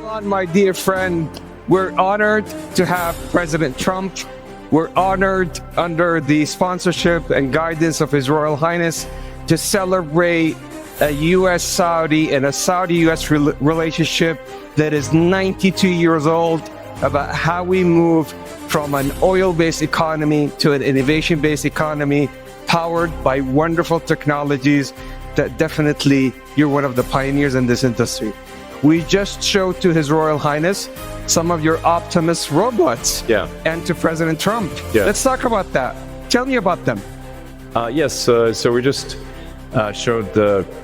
Elon, my dear friend, we're honored to have President Trump. We're honored under the sponsorship and guidance of His Royal Highness to celebrate a U.S.-Saudi and a Saudi-U.S. relationship that is 92 years old, about how we move from an oil-based economy to an innovation-based economy powered by wonderful technologies that definitely you're one of the pioneers in this industry. We just showed to His Royal Highness some of your Optimus robots, and to President Trump. Let's talk about that. Tell me about them. Yes, so we just showed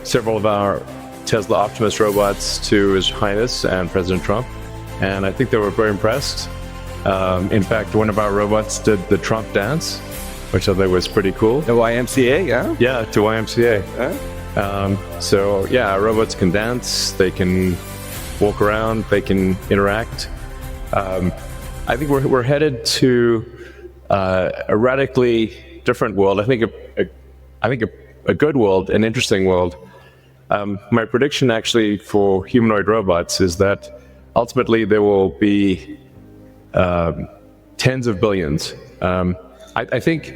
several of our Tesla Optimus robots to His Highness and President Trump, and I think they were very impressed. In fact, one of our robots did the Trump dance, which I thought was pretty cool. The YMCA, yeah? Yeah, to YMCA. So yeah, our robots can dance, they can walk around, they can interact. I think we're headed to a radically different world. I think a good world, an interesting world. My prediction actually for humanoid robots is that ultimately there will be tens of billions. I think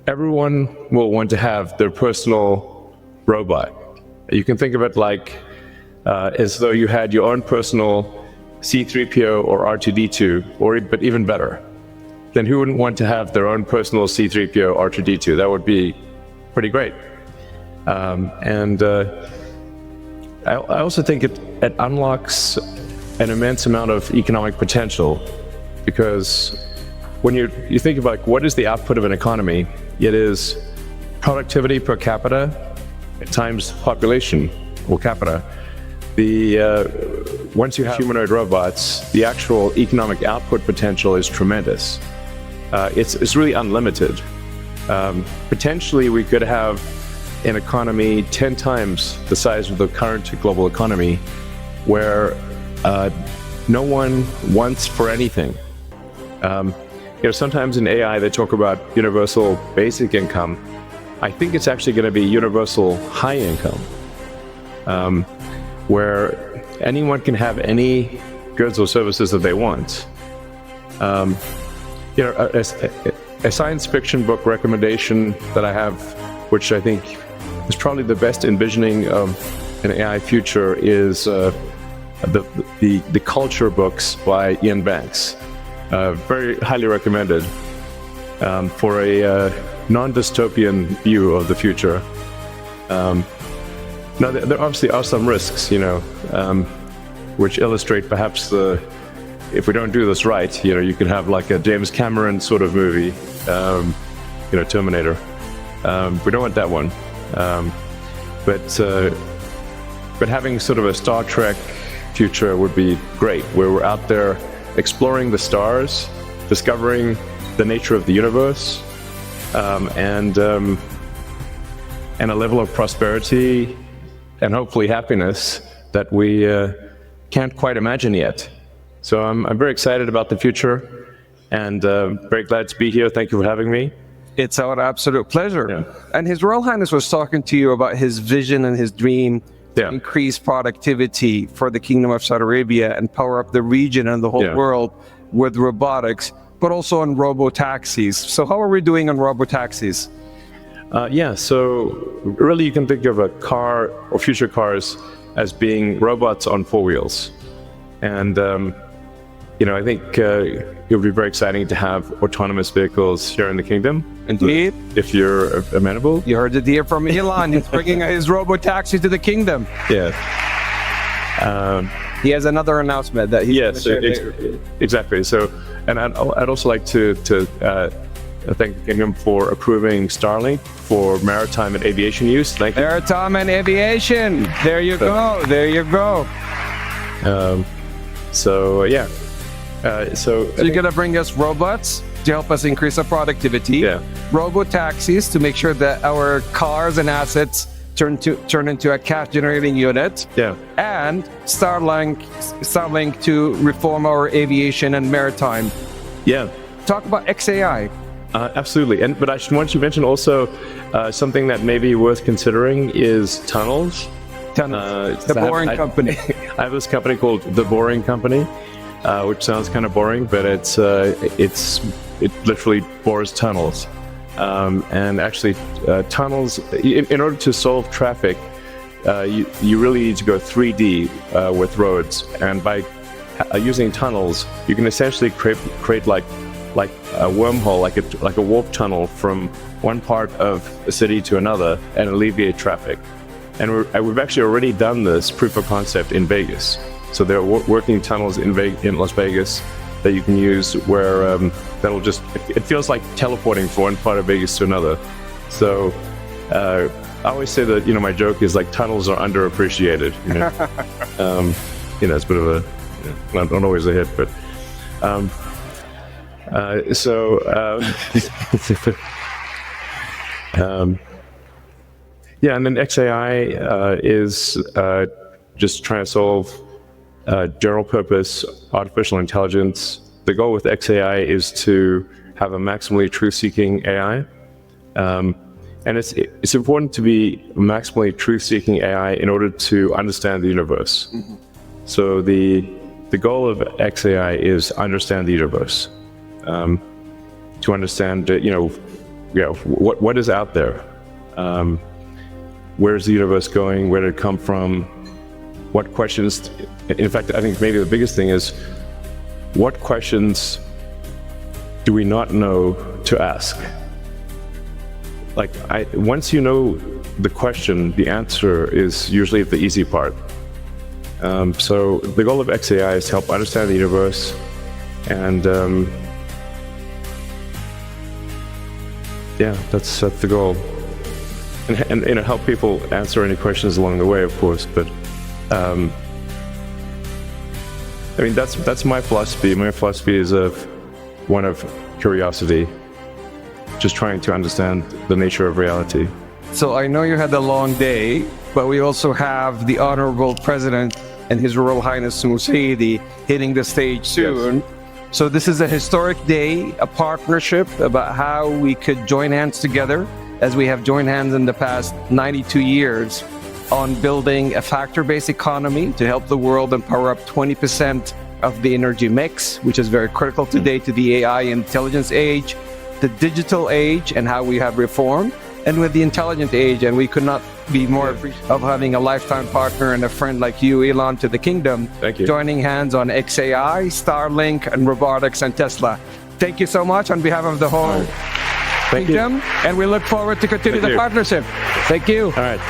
everyone will want to have their personal robot. You can think of it like as though you had your own personal C-3PO or R2-D2, but even better. Then who wouldn't want to have their own personal C-3PO, R2-D2? That would be pretty great. I also think it unlocks an immense amount of economic potential, because when you think about what is the output of an economy, it is productivity per capita times population or capita. Once you have humanoid robots, the actual economic output potential is tremendous. It's really unlimited. Potentially, we could have an economy 10 times the size of the current global economy, where no one wants for anything. Sometimes in AI they talk about universal basic income. I think it's actually going to be universal high income, where anyone can have any goods or services that they want. A science fiction book recommendation that I have, which I think is probably the best envisioning of an AI future, is the culture books by Ian Banks. Very highly recommended for a non-dystopian view of the future. Now, there obviously are some risks, which illustrate perhaps if we don't do this right, you could have like a James Cameron sort of movie, Terminator. We don't want that one. But having sort of a Star Trek future would be great, where we're out there exploring the stars, discovering the nature of the universe, and a level of prosperity and hopefully happiness that we can't quite imagine yet. So I'm very excited about the future, and very glad to be here. Thank you for having me. It's our absolute pleasure. And His Royal Highness was talking to you about his vision and his dream to increase productivity for the Kingdom of Saudi Arabia and power up the region and the whole world with robotics, but also on robo-taxis. So how are we doing on robo-taxis? So really you can think of a car or future cars as being robots on four wheels. And, I think it would be very exciting to have autonomous vehicles here in the kingdom. Indeed. If you're amenable. You heard it here from Elon. He's bringing his robo-taxi to the kingdom. Yeah. He has another announcement that he exactly. So, and I'd also like to thank the kingdom for approving Starlink for maritime and aviation use. Thank you. Maritime and aviation. There you go. There you go. So you're gonna bring us robots to help us increase our productivity. Robo-taxis to make sure that our cars and assets turn into a cash generating unit. And Starlink to reform our aviation and maritime. Talk about XAI. Absolutely. But I should want to mention also something that may be worth considering is tunnels. Tunnels. The So Boring Company. I have this company called The Boring Company, which sounds kind of boring, but it literally bores tunnels. And actually, tunnels, in order to solve traffic, you really need to go 3D with roads. And by using tunnels, you can essentially create like a wormhole, like a warp tunnel from one part of a city to another and alleviate traffic. And we've actually already done this proof of concept in Vegas. So there are working tunnels in Las Vegas that you can use where that'll just, it feels like teleporting from one part of Vegas to another. So I always say that, my joke is like tunnels are underappreciated. It's a bit of a, not always a hit, but yeah, and then XAI is just trying to solve general purpose artificial intelligence. The goal with XAI is to have a maximally truth-seeking AI. And it's important to be maximally truth-seeking AI in order to understand the universe. Mm-hmm. So the goal of XAI is understand the universe, to understand what is out there, where's the universe going, where did it come from, what questions. In fact, I think maybe the biggest thing is what questions do we not know to ask? Like, once you know the question, the answer is usually the easy part. So the goal of XAI is to help understand the universe, and that's the goal, and help people answer any questions along the way, of course. But that's my philosophy. My philosophy is one of curiosity, just trying to understand the nature of reality. So I know you had a long day, but we also have the Honorable President and His Royal Highness Musaidi hitting the stage soon. Yes. So this is a historic day, a partnership about how we could join hands together, as we have joined hands in the past 92 years, on building a factor-based economy to help the world and power up 20% of the energy mix, which is very critical today to the AI intelligence age, the digital age, and how we have reformed, and with the intelligent age. And we could not be more appreciative of having a lifetime partner and a friend like you, Elon, to the kingdom. Thank you. Joining hands on XAI, Starlink, and robotics and Tesla. Thank you so much on behalf of the whole kingdom, and we look forward to continue the partnership. Thank you. All right.